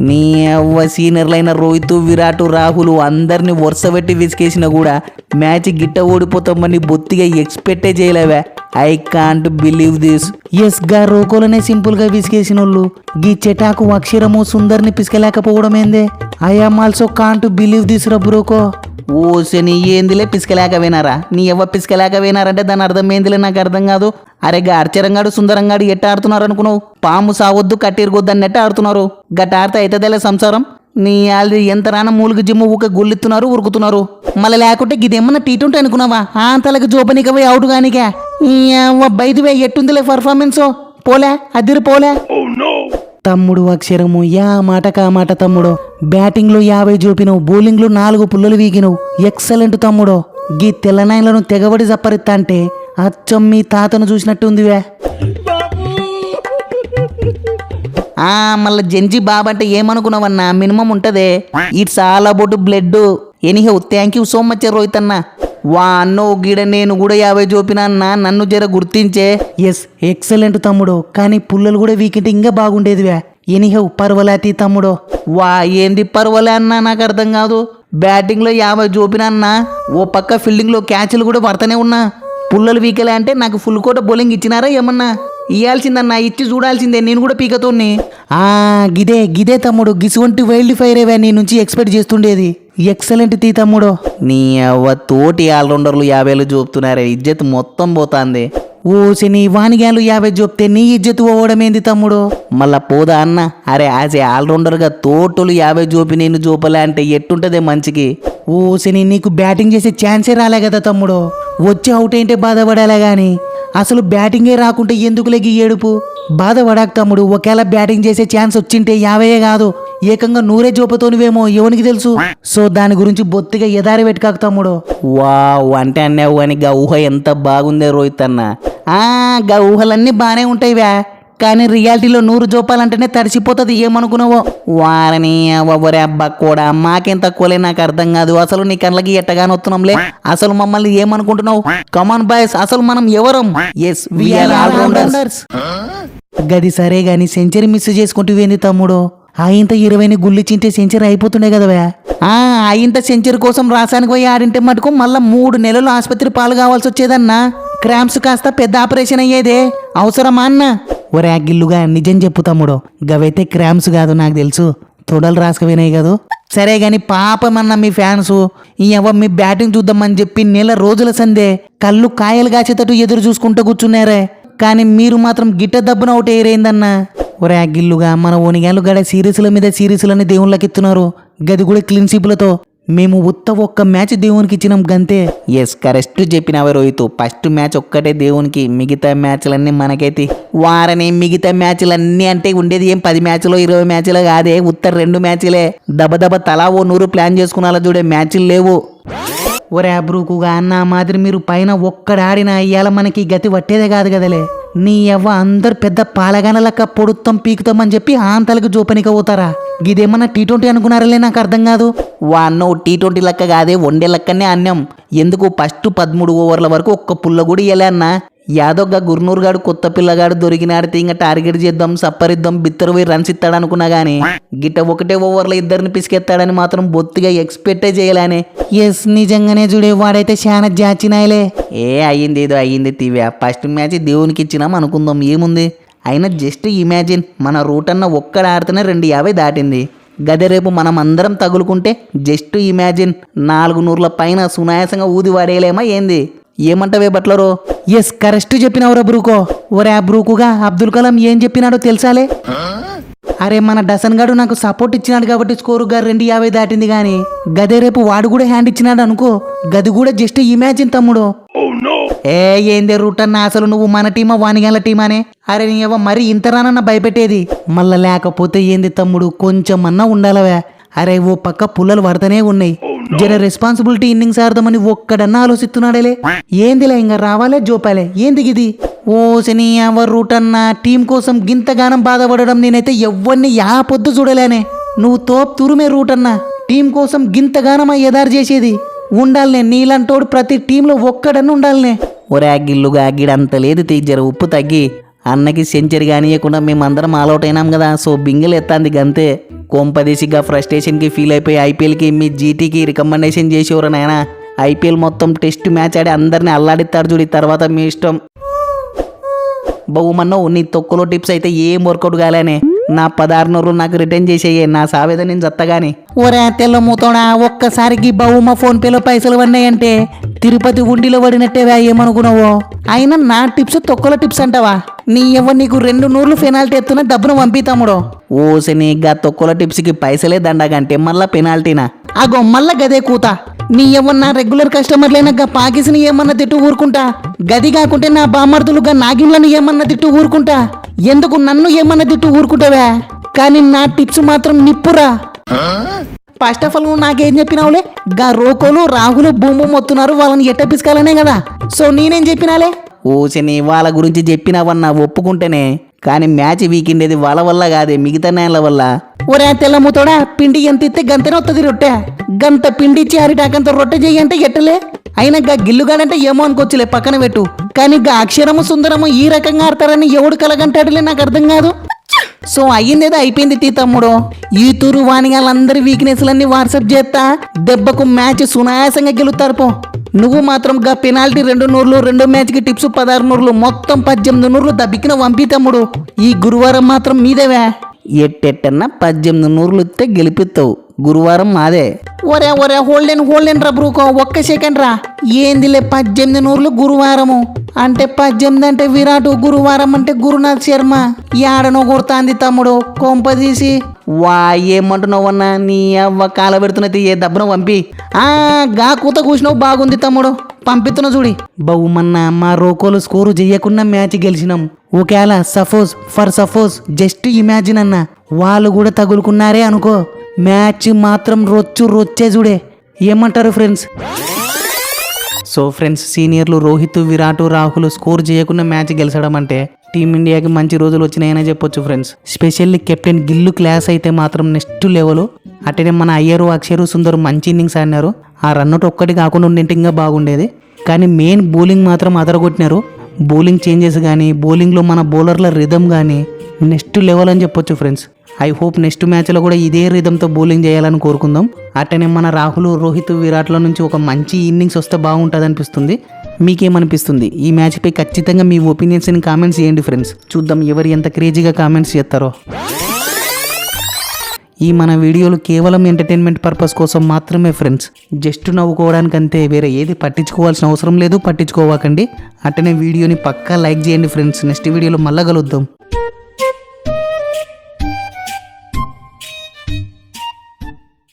నీ అవ్వ సీనియర్లైన రోహిత్, విరాట్, రాహుల్ అందరిని వరుస పెట్టి విసికేసినా కూడా మ్యాచ్ గిట్ట ఓడిపోతామని బొత్తిగా ఎక్స్పెక్టే చేయలేవా? I can't believe this. Yes గా రోకోలనే సింపుల్ గా విసికేసిన వాళ్ళు గీ చెటాకు అక్షరము సుందర్ని పిసకలేకపోవడం ఏందే? I am also can't believe this రా బ్రోకో. ఓ శని ఏందిలే పిసకలేకపోయినారా? నీ ఎవ్వ పిసకలేకపోయినారంటే దాని అర్థం ఏందిలే నాకు అర్థం కాదు. అరేగా అర్చరంగాడు సుందరంగాడు ఎట్ట ఆడుతున్నారు అనుకున్నావు? పాము సావద్దు కట్టిరుగొద్దు అని ఎట్ట ఆడుతున్నారు? గట్ట ఆడితే అవుతుందేలే సంసారం. నీ ఆల్రెడీ ఎంత రాన మూలికి జిమ్ము ఊక గుళ్ళిస్తున్నారు ఉరుకుతున్నారు. మళ్ళీ లేకుంటే గిదేమన్నా టీ20 అనుకున్నావా? అంతలకు జోపనిక పోయి అవుట్ గానికే. బయట ఎట్టుందిలే పర్ఫార్మెన్స్? పోలే అదిరి పోలే. తమ్ముడు అక్షరము యా మాట కా మాట తమ్ముడు. బ్యాటింగ్ లో 50 చూపినవు, బౌలింగ్ లో 4 పుల్లలు వీగినవు. ఎక్సలెంట్ తమ్ముడు. గీ తెల్లనాయలను తెగబడి జప్పరిత్తా అంటే అచ్చం మీ తాతను చూసినట్టుందివే. మళ్ళీ జంజీ బాబా అంటే ఏమనుకున్నావన్నా? మినిమం ఉంటదే. It's all about blood. Anyhow thank you so much Rohit అన్న. వా అన్నో గీడ నేను కూడా 50 చూపినా అన్న, నన్ను జర గుర్తించే. ఎస్ ఎక్సలెంట్ తమ్ముడు, కానీ పుల్లలు కూడా వీకింటే ఇంకా బాగుండేదివే. ఎనీహౌ పర్వాలేతి తమ్ముడు. వా ఏంది పర్వాలే అన్నా? నాకు అర్థం కాదు. బ్యాటింగ్ లో 50 చూపినా అన్న, ఓ పక్క ఫీల్డింగ్ లో క్యాచ్లు కూడా పడతానే ఉన్నా. పుల్లలు వీకలే అంటే నాకు ఫుల్ కోట బౌలింగ్ ఇచ్చినారా ఏమన్నా? ఇయ్యాల్సిందన్నా, ఇచ్చి చూడాల్సిందే. నేను కూడా పీకతోని. గిదే తమ్ముడు, గిసువంటి వైల్డ్ ఫైర్ ఏవే నీ నుంచి ఎక్స్పెక్ట్ చేస్తుండేది. ఎక్సలెంట్ తీ తమ్ముడు. నీ అవ్వ తోటి ఆల్రౌండర్లు 50 చూపుతున్నారే, ఇజ్జత్ మొత్తం పోతాంది. ఓ శని వానిగాలు 50 చూపితే నీ ఇజ్జత్ పోవడమేంది తమ్ముడు? మళ్ళా పోదా అన్న? అరే యాజ్ ఏ ఆల్రౌండర్ గా తోటలు 50 చూపి నేను చూపలే అంటే ఎట్టుంటదే మంచికి? ఓ శని నీకు బ్యాటింగ్ చేసే ఛాన్సే రాలే కదా తమ్ముడు. వచ్చి అవుట్ ఏంటే బాధపడాలే గాని అసలు బ్యాటింగే రాకుంటే ఎందుకు లెగ్గి ఏడుపు? బాధపడాక తమ్ముడు. ఒకవేళ బ్యాటింగ్ చేసే ఛాన్స్ వచ్చింటే 50 కాదు ఏకంగా 100 చూపుతోనివేమో, ఎవనికి తెలుసు? సో దాని గురించి బొత్తిగా ఎదారి పెట్టుకాక తమ్ముడు. వావ్ అంటే అన్నావు అని గా ఊహ ఎంత బాగుందే రోహిత్ అన్న. గా ఊహలన్నీ బానే ఉంటాయివా, కానీ రియాలిటీలో 100 చూపాలంటేనే తడిసిపోతుంది. ఏమనుకున్నావో? వారని ఒరే అబ్బా కూడా మాకేం తక్కువలే, నాకు అర్థం కాదు. అసలు నీ కళ్ళకి ఎట్టగానే వస్తున్నాంలే. అసలు మమ్మల్ని ఏమనుకుంటున్నావు? కమాన్ బాయ్స్, అసలు మనం ఎవరం? Yes we are all rounders. గది సరే గాని సెంచరీ మిస్ చేసుకుంటూ వేంది తమ్ముడు? ఇంత 20ని గుల్లిచ్చింటే సెంచరీ అయిపోతుండే కదవా. ఇంత సెంచరీ కోసం రాసానికి పోయి ఆడింటే మటుకు మళ్ళా 3 నెలలు ఆసుపత్రి పాలు కావాల్సి వచ్చేదన్నా. క్రాంప్స్ కాస్త పెద్ద ఆపరేషన్ అయ్యేదే. అవసరమా అన్న? ఒరే గిల్లుగా నిజం చెప్పు తమ్ముడు, గవైతే క్రాంప్స్ కాదు, నాకు తెలుసు. తొడలు రాసుకుపోయినాయి కాదు. సరే గాని పాపమన్నా మీ ఫ్యాన్స్ మీ బ్యాటింగ్ చూద్దామని చెప్పి నెల రోజుల సందే కళ్ళు కాయలు కాచేటట్టు ఎదురు చూసుకుంటూ కూర్చున్నారే, కానీ మీరు మాత్రం గిట్ట దబ్బున ఒకటి ఏరైందన్నా. ఒరే గిల్లుగా మన ఓనిగాళ్ళు గడ సిరీస్ల మీద సిరీస్లని దేవుళ్ళకి ఇస్తున్నారు, గది కూడా క్లీన్ షీపులతో. మేము ఒక్క మ్యాచ్ దేవునికి ఇచ్చినాం గంతే. ఎస్ కరెక్ట్ చెప్పినావే రోహిత్. ఫస్ట్ మ్యాచ్ ఒక్కటే దేవునికి, మిగతా మ్యాచ్లన్నీ మనకైతే. వారని మిగతా మ్యాచ్లన్నీ అంటే ఉండేది ఏం 10 మ్యాచ్లో 20 మ్యాచ్లో కాదే, 2 మ్యాచ్లే. దబదబ తలా ఓ 100 ప్లాన్ చేసుకున్నా చూడే, మ్యాచ్లు లేవు. ఒరే అబ్రూకుగా అన్న మాదిరి మీరు పైన ఒక్కడాడినా ఇవాళ మనకి గతి పట్టేదే కాదు కదలే. నీ అవ్వ అందరు పెద్ద పాలగాన లెక్క పొడుతాం పీకుతామని చెప్పి ఆంతలకు జోపనిక పోతారా? గిదేమన్నా టీ20 అనుకున్నారలే, నాకు అర్థం కాదు. వాన్నో టీ20 లెక్క కాదే, వన్డే లెక్కనే అన్నం. ఎందుకు ఫస్ట్ 13 ఓవర్ల వరకు ఒక్క పుల్ల కూడా ఇయ్యలే అన్న. యాదవ్గా గుర్నూరు గాడు కొత్త పిల్లగాడు దొరికినాడితే ఇంకా టార్గెట్ చేద్దాం, సప్పరిద్దాం, బిత్తరు పోయి రన్స్ ఇస్తాడు అనుకున్నా గానీ గిట్ట ఒకటే ఓవర్లో 2 పిసికెత్తాడని మాత్రం బొత్తిగా ఎక్స్పెక్టే చేయలేనే. ఎస్ నిజంగానే చూడే, వాడైతే చాలా జాచినాయలే. అయ్యింది ఏదో అయ్యింది తీవా. ఫస్ట్ మ్యాచ్ దేవునికి ఇచ్చినాం అనుకుందాం, ఏముంది? అయినా జస్ట్ ఇమాజిన్, మన రూట్ అన్న ఒక్కడ ఆడితేనే 250 దాటింది. గదే రేపు మనం అందరం తగులుకుంటే జస్ట్ ఇమాజిన్ 400ల పైన సునాయాసంగా ఊది వాడేయలేమా ఏంది? ఏమంటావే బట్లరో? ఎస్ కరెక్ట్ చెప్పినవరా బ్రూకో. ఒరే ఆ బ్రూకుగా అబ్దుల్ కలాం ఏం చెప్పినాడో తెలుసాలే? అరే మన డసన్ గాడు నాకు సపోర్ట్ ఇచ్చినాడు కాబట్టి స్కోరు గారు 250 దాటింది గాని గదే రేపు వాడు కూడా హ్యాండ్ ఇచ్చినాడు అనుకో, గది కూడా జస్ట్ ఇమాజిన్ తమ్ముడు. ఏందే రూట్ అన్న, అసలు నువ్వు మన టీమా వానిగాల టీమానే? అరే నీ మరి ఇంతరానన్నా భయపెట్టేది? మళ్ళా లేకపోతే ఏంది తమ్ముడు, కొంచెం అన్నా ఉండాలవే. అరే ఓ పక్క పుల్లలు పడతానే ఉన్నాయి, జర రెస్పాన్సిబిలిటీ ఇన్నింగ్స్ ఆడదామని ఒక్కడన్నా ఆలోచిస్తున్నాడేలే. ఏందిలే ఇంకా రావాలే జోపాలే, ఏంది గిది? ఓ శని ఎవరు రూట్ అన్న, టీం కోసం గింతగానం బాధపడడం నేనైతే ఎవ్వరిని పొద్దు చూడలేనే. నువ్వు తోప్ తురుమే రూట్ అన్న, టీం కోసం గింతగానమా ఎదారు చేసేది? ఉండాలనే నీలంటోడు ప్రతి టీంలో ఒక్కడన్నా ఉండాలనే. ఒరే గిల్లుగా గిడంత లేదు తీజ్జర ఉప్పు తగ్గి. అన్నకి సెంచరీ కానియకుండా మేమందరం ఆల్అౌట్ అయినాం కదా, సో బింగిల్ ఎత్తాంది గంతే. కొంపదేశిగా ఫ్రస్ట్రేషన్కి ఫీల్ అయిపోయి ఐపీఎల్కి మీ జీటీకి రికమెండేషన్ చేసేవారు నాయన. ఐపీఎల్ మొత్తం టెస్ట్ మ్యాచ్ ఆడి అందరిని అల్లాడిస్తాడు చూడి, తర్వాత మీ ఇష్టం. బహుమన్నో నీ తొక్కులో టిప్స్ అయితే ఏం వర్కౌట్ కాలేనే. నా 16 నాకు రిటర్న్ చేసేయే, నా సావేద నేను చత్తగాని. ఒరే తెల్లమూతోడా, ఒక్కసారికి బహుమ ఫోన్ పేలో పైసలు పడినాయంటే తిరుపతి ఉండిలో పడినట్టేవా ఏమనుకున్నావో. అయినా నా టిప్స్ తొక్కల టిప్స్ అంటావా? నీ నీకు 2 నూర్లు పెనాల్టీ ఎత్తున డబ్బును పంపి తమ్ముడు. ఓసని గా తొక్కల టిప్స్కి పైసలే దండగంటే మళ్ళా పెనాల్టీనా? అగో మళ్ళా గదే కూత. నీ నా రెగ్యులర్ కస్టమర్లైనా గా పాకిస్ని ఏమన్నా తిట్టు ఊరుకుంటా, గది కాకుంటే నా బామర్దులుగా నాగిన్లను ఏమన్నా తిట్టు ఊరుకుంటా. ఎందుకు నన్ను ఏమన్నా తిట్టు ఊరుకుంటావా? కానీ నా టిప్స్ మాత్రం నిప్పురా. ఫస్ట్ ఆఫ్ ఆల్ నాకేం చెప్పినావులే, గా రోకోలు రాహులు భూమి మొత్తున్నారు, వాళ్ళని ఎట్ట పిసుకాలనే కదా. సో నేనేం చెప్పినాలే? ఓసని వాళ్ళ గురించి చెప్పినావన్నా ఒప్పుకుంటేనే, కానీ మ్యాచ్ వీకిండేది వాళ్ళ వల్ల కాదే, మిగతా నేల వల్ల. ఒరే తెల్లముతోడా, పిండి ఎంత ఇస్తే గంతనే వస్తుంది రొట్టె. గంత పిండి ఇచ్చి అరిటాకంత రొట్టె చెయ్యంటే ఎట్టలే? అయినా గా గిల్లుగాడంటే ఏమో అనుకోవచ్చులే, పక్కన పెట్టు. కానీ గా అక్షరము సుందరము ఈ రకంగా ఆడతారని ఎవడు కలగంటాడులే, నాకు అర్థం కాదు. సో అయ్యిందేదో అయిపోయింది తీ తమ్ముడు. ఈ తూరు వాణిగాళ్ళందరి వీక్నెస్లన్నీ వాట్సాప్ చేస్తా, దెబ్బకు మ్యాచ్ సునాయాసంగా గెలుస్తారు పో. నువ్వు మాత్రం గా పెనాల్టీ 2 నూర్లు, 2 మ్యాచ్కి టిప్స్ 16 నూర్లు, మొత్తం 18 నూర్లు దబ్బికిన పంపి తమ్ముడు. ఈ గురువారం మాత్రం మీదేవే. ఎట్టెట్టన్నా 18 నూర్లు ఇస్తే గెలిపిస్తావు, గురువారం మాదే. ఒరే ఒరే హోల్డెన్ రా బ్రూకో, ఒక్క సెకండ్ రా. ఏందిలే 18 నూర్లు గురువారము అంటే 18 అంటే విరాట్, గురువారం అంటే గురునాథ్ శర్మ. ఏడనో కొడుతాంది తమ్ముడు కొంపదీసి. వా ఏమంటున్నావన్నా, నీ అవ్వ కాల పెడుతున్నది, ఏ దబ్బున పంపి. గా కూత కూసినావు, బాగుంది తమ్ముడు, పంపిస్తున్నా చూడి. బహుమన్నా మా రోకోలు స్కోరు చెయ్యకుండా మ్యాచ్ గెలిచినాం. ఒకవేళ సపోజ్ జస్ట్ ఇమాజిన్ అన్న వాళ్ళు కూడా తగులుకున్నారే అనుకో, మ్యాచ్ మాత్రం రొచ్చే చూడే. ఏమంటారు ఫ్రెండ్స్? సో ఫ్రెండ్స్, సీనియర్లు రోహిత్, విరాట్, రాహుల్ స్కోర్ చేయకుండా మ్యాచ్ గెలిచడం అంటే టీమిండియాకి మంచి రోజులు వచ్చినాయనే చెప్పొచ్చు ఫ్రెండ్స్. స్పెషల్లీ కెప్టెన్ గిల్లు క్లాస్ అయితే మాత్రం నెక్స్ట్ లెవెల్. అట్టనే మన అయ్యరు, అక్షరు, సుందర్ మంచి ఇన్నింగ్స్ ఆడినారు. ఆ రన్అట్ ఒక్కటి కాకుండా ఉండింటే ఇంకా బాగుండేది. కానీ మెయిన్ బౌలింగ్ మాత్రం అదరగొట్టినారు. బౌలింగ్ చేంజెస్ కానీ, బౌలింగ్లో మన బౌలర్ల రిథమ్ కానీ నెక్స్ట్ లెవెల్ అని చెప్పొచ్చు ఫ్రెండ్స్. ఐ హోప్ నెక్స్ట్ మ్యాచ్లో కూడా ఇదే రిథంతో బౌలింగ్ చేయాలని కోరుకుందాం. అట్టనే మన రాహుల్, రోహిత్, విరాట్ల నుంచి ఒక మంచి ఇన్నింగ్స్ వస్తే బాగుంటుంది అనిపిస్తుంది. మీకేమనిపిస్తుంది? ఈ మ్యాచ్పై ఖచ్చితంగా మీ ఒపీనియన్స్ని కామెంట్స్ చేయండి ఫ్రెండ్స్. చూద్దాం ఎవరు ఎంత క్రేజీగా కామెంట్స్ చేస్తారో. ఈ మన వీడియోలు కేవలం ఎంటర్టైన్మెంట్ పర్పస్ కోసం మాత్రమే ఫ్రెండ్స్. జస్ట్ నవ్వుకోవడానికి అంతే, వేరే ఏది పట్టించుకోవాల్సిన అవసరం లేదు, పట్టించుకోవాకండి. అట్టనే వీడియోని పక్కా లైక్ చేయండి ఫ్రెండ్స్. నెక్స్ట్ వీడియోలో మళ్ళా కలుద్దాం.